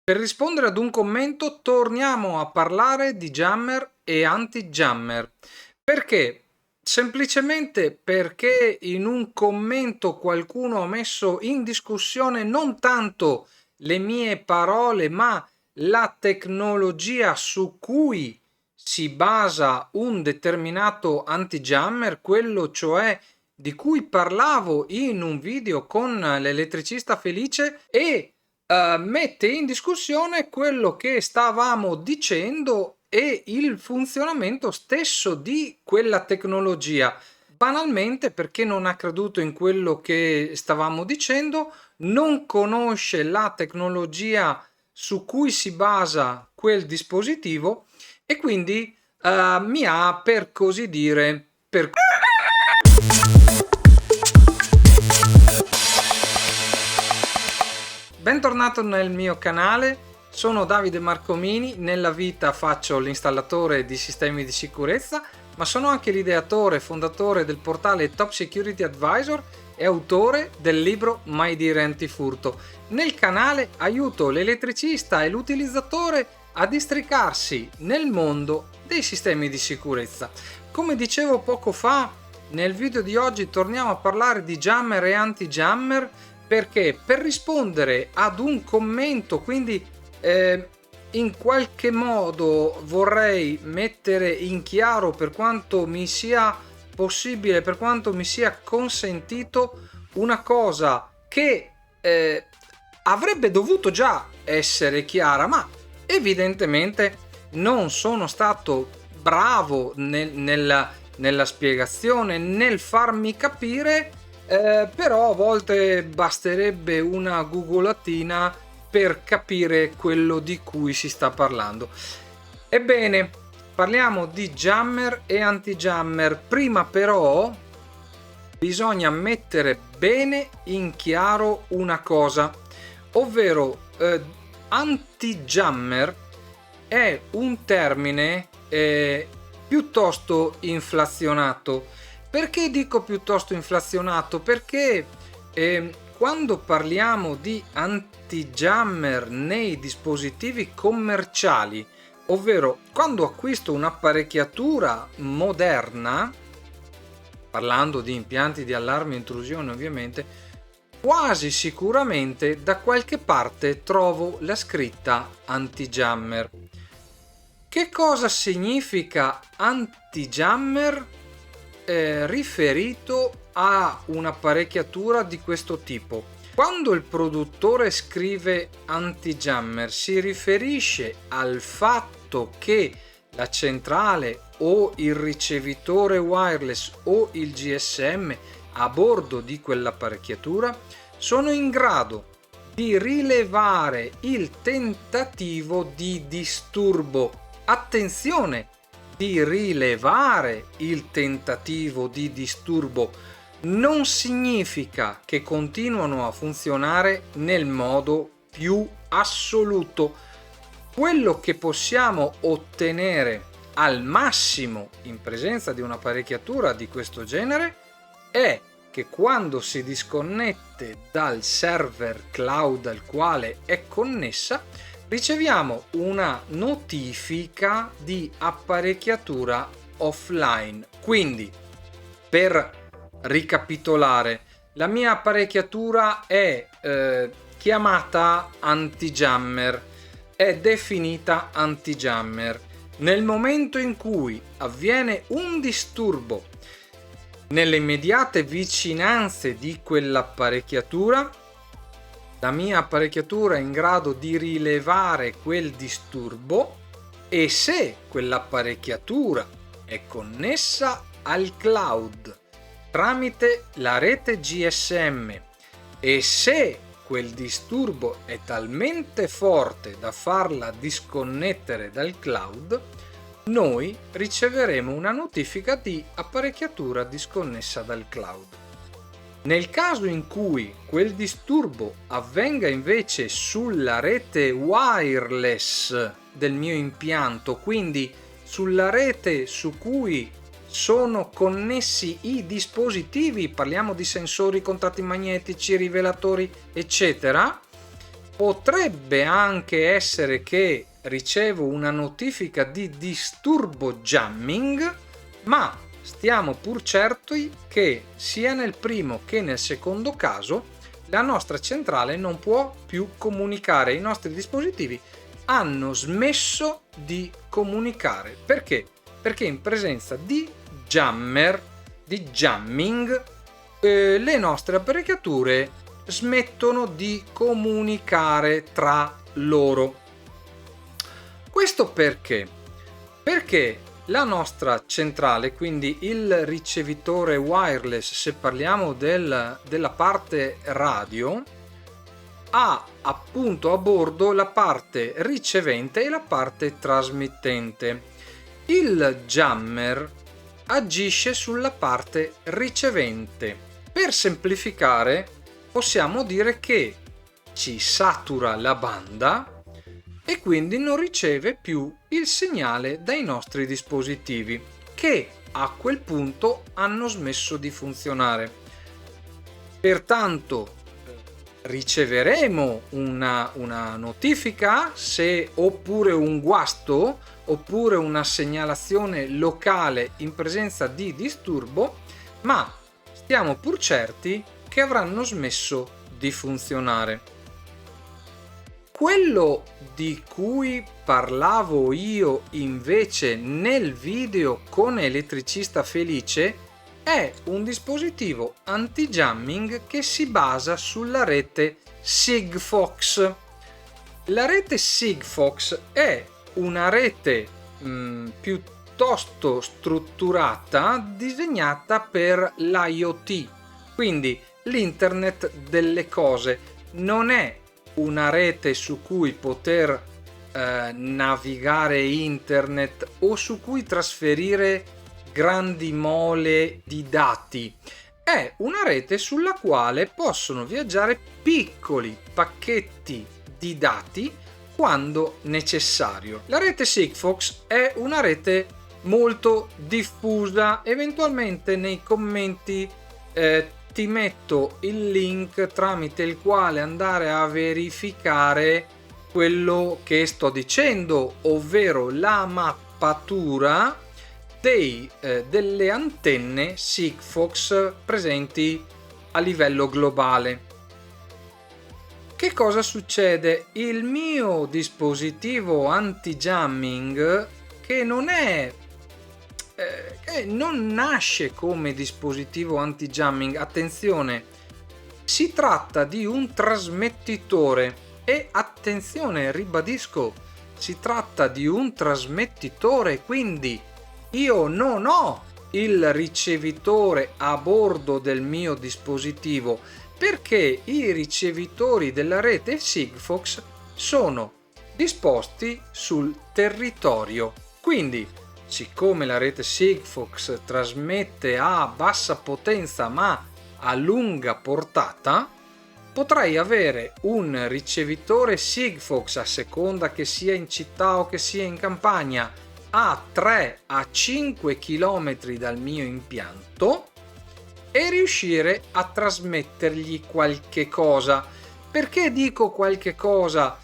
Per rispondere ad un commento torniamo a parlare di jammer e anti-jammer. Perché? Semplicemente perché in un commento qualcuno ha messo in discussione non tanto le mie parole, ma la tecnologia su cui si basa un determinato anti-jammer, quello cioè di cui parlavo in un video con l'elettricista felice e mette in discussione quello che stavamo dicendo e il funzionamento stesso di quella tecnologia. Banalmente perché non ha creduto in quello che stavamo dicendo, non conosce la tecnologia su cui si basa quel dispositivo e quindi mi ha, per così dire, Bentornato nel mio canale, sono Davide Marcomini, nella vita faccio l'installatore di sistemi di sicurezza, ma sono anche l'ideatore e fondatore del portale Top Security Advisor e autore del libro Mai dire antifurto. Nel canale aiuto l'elettricista e l'utilizzatore a districarsi nel mondo dei sistemi di sicurezza. Come dicevo poco fa, nel video di oggi torniamo a parlare di jammer e anti-jammer perché per rispondere ad un commento, quindi in qualche modo vorrei mettere in chiaro, per quanto mi sia possibile, per quanto mi sia consentito, una cosa che avrebbe dovuto già essere chiara, ma evidentemente non sono stato bravo nella spiegazione, nel farmi capire. Però a volte basterebbe una googolatina per capire quello di cui si sta parlando. Ebbene, parliamo di jammer e anti-jammer. Prima però bisogna mettere bene in chiaro una cosa, ovvero anti-jammer è un termine piuttosto inflazionato. Perché dico piuttosto inflazionato? Perché quando parliamo di anti-jammer nei dispositivi commerciali, ovvero quando acquisto un'apparecchiatura moderna, parlando di impianti di allarme e intrusione ovviamente, quasi sicuramente da qualche parte trovo la scritta anti-jammer. Che cosa significa anti-jammer? Riferito a un'apparecchiatura di questo tipo. Quando il produttore scrive anti-jammer si riferisce al fatto che la centrale o il ricevitore wireless o il GSM a bordo di quell'apparecchiatura sono in grado di rilevare il tentativo di disturbo. Attenzione! Di rilevare il tentativo di disturbo non significa che continuano a funzionare nel modo più assoluto. Quello che possiamo ottenere al massimo in presenza di un'apparecchiatura di questo genere è che quando si disconnette dal server cloud al quale è connessa riceviamo una notifica di apparecchiatura offline. Quindi, per ricapitolare, la mia apparecchiatura è chiamata anti-jammer, è definita anti-jammer. Nel momento in cui avviene un disturbo nelle immediate vicinanze di quell'apparecchiatura, la mia apparecchiatura è in grado di rilevare quel disturbo e se quell'apparecchiatura è connessa al cloud tramite la rete GSM e se quel disturbo è talmente forte da farla disconnettere dal cloud, noi riceveremo una notifica di apparecchiatura disconnessa dal cloud. Nel caso in cui quel disturbo avvenga invece sulla rete wireless del mio impianto, quindi sulla rete su cui sono connessi i dispositivi, parliamo di sensori, contatti magnetici, rivelatori, eccetera, Potrebbe anche essere che ricevo una notifica di disturbo jamming, ma stiamo pur certi che sia nel primo che nel secondo caso la nostra centrale non può più comunicare, i nostri dispositivi hanno smesso di comunicare. Perché? Perché in presenza di jammer, di jamming, le nostre apparecchiature smettono di comunicare tra loro. Questo perché? Perché la nostra centrale, quindi il ricevitore wireless, se parliamo della parte radio, ha appunto a bordo la parte ricevente e la parte trasmittente. Il jammer agisce sulla parte ricevente. Per semplificare, possiamo dire che ci satura la banda e quindi non riceve più il segnale dai nostri dispositivi, che a quel punto hanno smesso di funzionare. Pertanto riceveremo una notifica oppure un guasto oppure una segnalazione locale in presenza di disturbo, ma stiamo pur certi che avranno smesso di funzionare. Quello di cui parlavo io invece nel video con Elettricista Felice è un dispositivo anti-jamming che si basa sulla rete Sigfox. La rete Sigfox è una rete piuttosto strutturata, disegnata per l'IoT, quindi l'internet delle cose. Non è una rete su cui poter navigare internet o su cui trasferire grandi mole di dati. È una rete sulla quale possono viaggiare piccoli pacchetti di dati quando necessario. La rete Sigfox è una rete molto diffusa. Eventualmente nei commenti ti metto il link tramite il quale andare a verificare quello che sto dicendo, ovvero la mappatura delle antenne Sigfox presenti a livello globale. Che cosa succede? Il mio dispositivo anti-jamming, che non nasce come dispositivo anti-jamming, attenzione, si tratta di un trasmettitore e attenzione, ribadisco, si tratta di un trasmettitore, quindi io non ho il ricevitore a bordo del mio dispositivo, perché i ricevitori della rete Sigfox sono disposti sul territorio. Quindi, siccome la rete Sigfox trasmette a bassa potenza ma a lunga portata, potrei avere un ricevitore Sigfox, a seconda che sia in città o che sia in campagna, a 3 a 5 km dal mio impianto e riuscire a trasmettergli qualche cosa. Perché dico qualche cosa?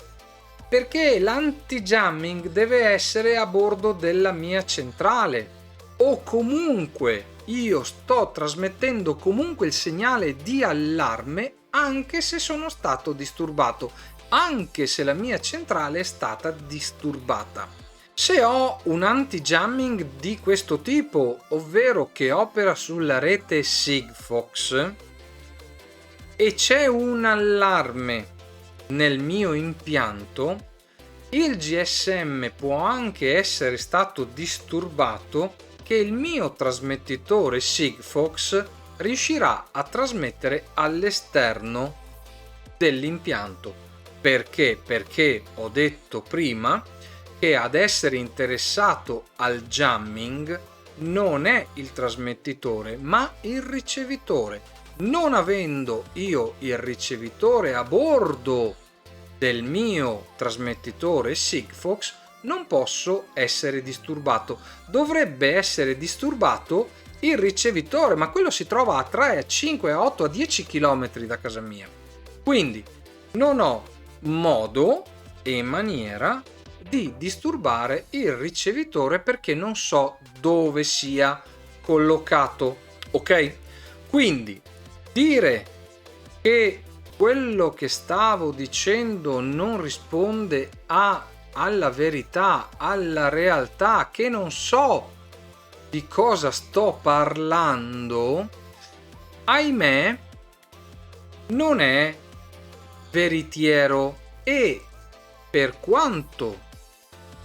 Perché l'anti-jamming deve essere a bordo della mia centrale, o comunque io sto trasmettendo comunque il segnale di allarme anche se sono stato disturbato, anche se la mia centrale è stata disturbata. Se ho un anti-jamming di questo tipo, ovvero che opera sulla rete Sigfox, e c'è un allarme nel mio impianto, il GSM può anche essere stato disturbato, che il mio trasmettitore Sigfox riuscirà a trasmettere all'esterno dell'impianto. Perché? Perché ho detto prima che ad essere interessato al jamming non è il trasmettitore ma il ricevitore. Non avendo io il ricevitore a bordo del mio trasmettitore Sigfox, non posso essere disturbato. Dovrebbe essere disturbato il ricevitore, ma quello si trova a 3, a 5, a 8, a 10 km da casa mia. Quindi non ho modo e maniera di disturbare il ricevitore perché non so dove sia collocato, ok? Quindi dire che quello che stavo dicendo non risponde alla verità, alla realtà, che non so di cosa sto parlando, ahimè, non è veritiero. E per quanto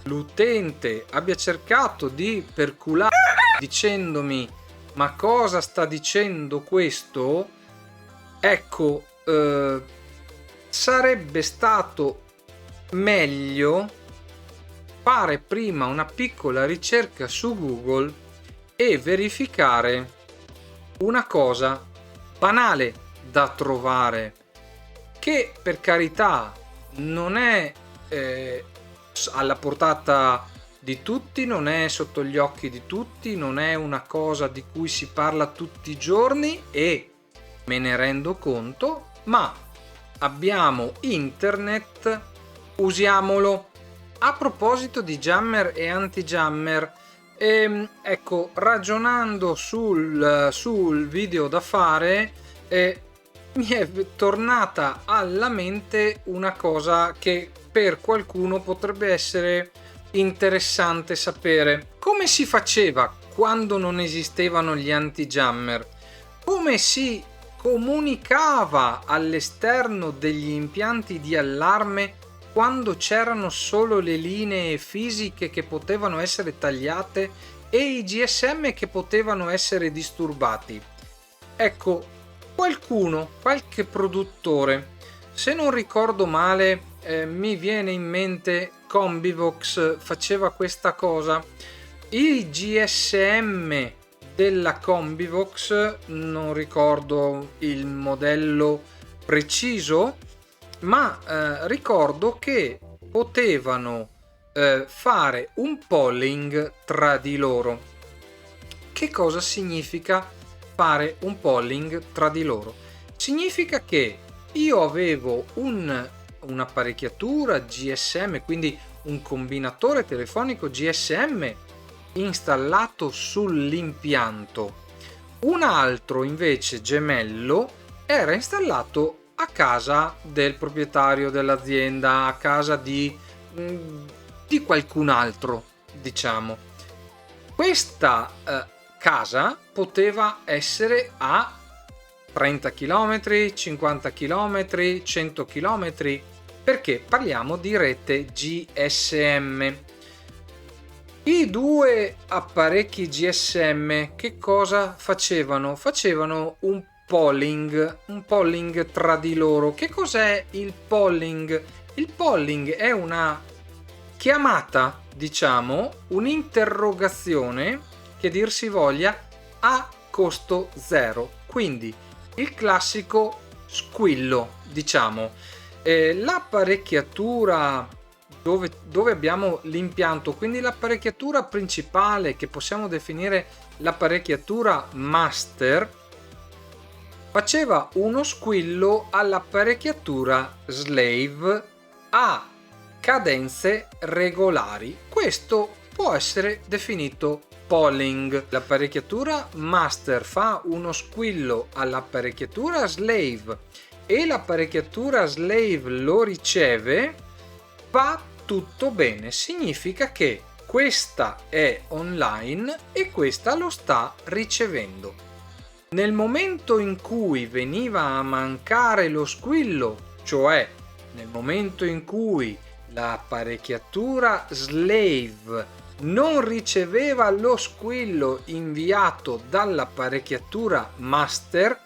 l'utente abbia cercato di perculare dicendomi ma cosa sta dicendo questo, ecco, sarebbe stato meglio fare prima una piccola ricerca su Google e verificare una cosa banale da trovare, che per carità non è alla portata di tutti, non è sotto gli occhi di tutti, non è una cosa di cui si parla tutti i giorni e me ne rendo conto, ma abbiamo internet, usiamolo. A proposito di jammer e anti-jammer, ecco, ragionando sul video da fare, mi è tornata alla mente una cosa che per qualcuno potrebbe essere interessante sapere. Come si faceva quando non esistevano gli anti-jammer? Come si comunicava all'esterno degli impianti di allarme quando c'erano solo le linee fisiche che potevano essere tagliate e i GSM che potevano essere disturbati? Ecco, qualche produttore, se non ricordo male, mi viene in mente Combivox faceva questa cosa. I GSM della Combivox, non ricordo il modello preciso, ma ricordo che potevano fare un polling tra di loro. Che cosa significa fare un polling tra di loro? Significa che io avevo un'apparecchiatura GSM, quindi un combinatore telefonico GSM installato sull'impianto, un altro invece gemello era installato a casa del proprietario dell'azienda, a casa di qualcun altro, diciamo. Questa casa poteva essere a 30 km, 50 km, 100 km, perché parliamo di rete GSM. I due apparecchi GSM che cosa facevano? Facevano un polling tra di loro. Che cos'è il polling? Il polling è una chiamata, diciamo, un'interrogazione che dir si voglia a costo zero, quindi il classico squillo, diciamo. L'apparecchiatura dove abbiamo l'impianto, quindi l'apparecchiatura principale che possiamo definire l'apparecchiatura master, faceva uno squillo all'apparecchiatura slave a cadenze regolari. Questo può essere definito polling. L'apparecchiatura master fa uno squillo all'apparecchiatura slave e l'apparecchiatura slave lo riceve, va tutto bene. Significa che questa è online e questa lo sta ricevendo. Nel momento in cui veniva a mancare lo squillo, cioè nel momento in cui l'apparecchiatura slave non riceveva lo squillo inviato dall'apparecchiatura master,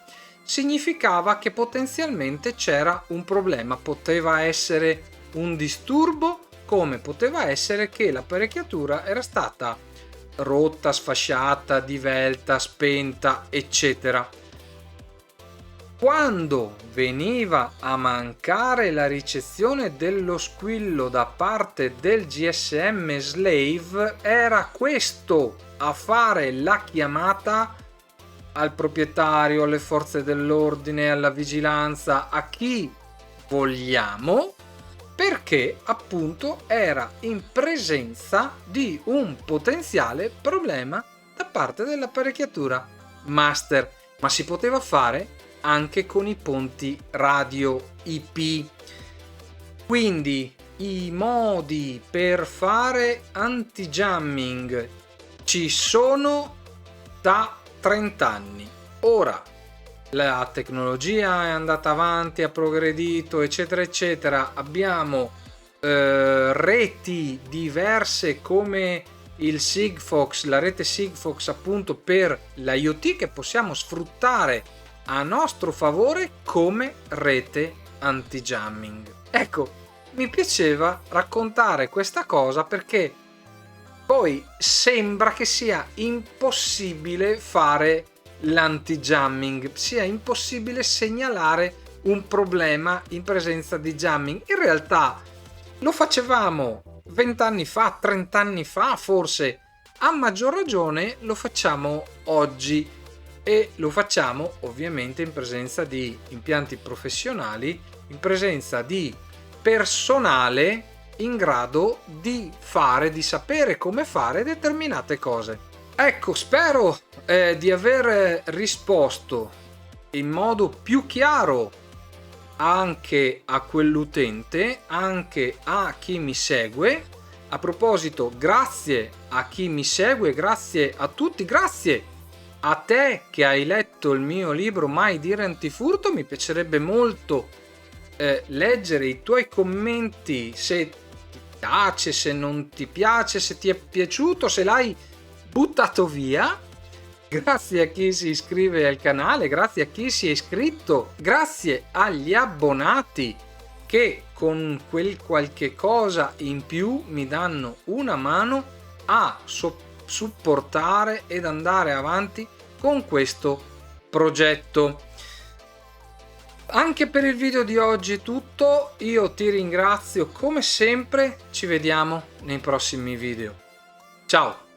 significava che potenzialmente c'era un problema. Poteva essere un disturbo, come poteva essere che l'apparecchiatura era stata rotta, sfasciata, divelta, spenta, eccetera. Quando veniva a mancare la ricezione dello squillo da parte del GSM slave, era questo a fare la chiamata al proprietario, alle forze dell'ordine, alla vigilanza, a chi vogliamo, perché appunto era in presenza di un potenziale problema da parte dell'apparecchiatura master, ma si poteva fare anche con i ponti radio IP. Quindi i modi per fare anti-jamming ci sono da 30 anni. Ora la tecnologia è andata avanti, ha progredito, eccetera eccetera, abbiamo reti diverse come il Sigfox, la rete Sigfox appunto per l'IoT, che possiamo sfruttare a nostro favore come rete anti-jamming. Ecco, mi piaceva raccontare questa cosa perché poi sembra che sia impossibile fare l'anti-jamming, sia impossibile segnalare un problema in presenza di jamming. In realtà lo facevamo 20 anni fa, 30 anni fa forse, a maggior ragione lo facciamo oggi, e lo facciamo ovviamente in presenza di impianti professionali, in presenza di personale in grado di sapere come fare determinate cose. Ecco, spero di aver risposto in modo più chiaro anche a quell'utente, anche a chi mi segue. A proposito, grazie a chi mi segue, grazie a tutti, grazie a te che hai letto il mio libro Mai dire antifurto. Mi piacerebbe molto leggere i tuoi commenti, se ti piace, se non ti piace, se ti è piaciuto, se l'hai buttato via. Grazie a chi si iscrive al canale, grazie a chi si è iscritto, grazie agli abbonati che con quel qualche cosa in più mi danno una mano a supportare ed andare avanti con questo progetto. Anche per il video di oggi è tutto, io ti ringrazio come sempre, ci vediamo nei prossimi video. Ciao!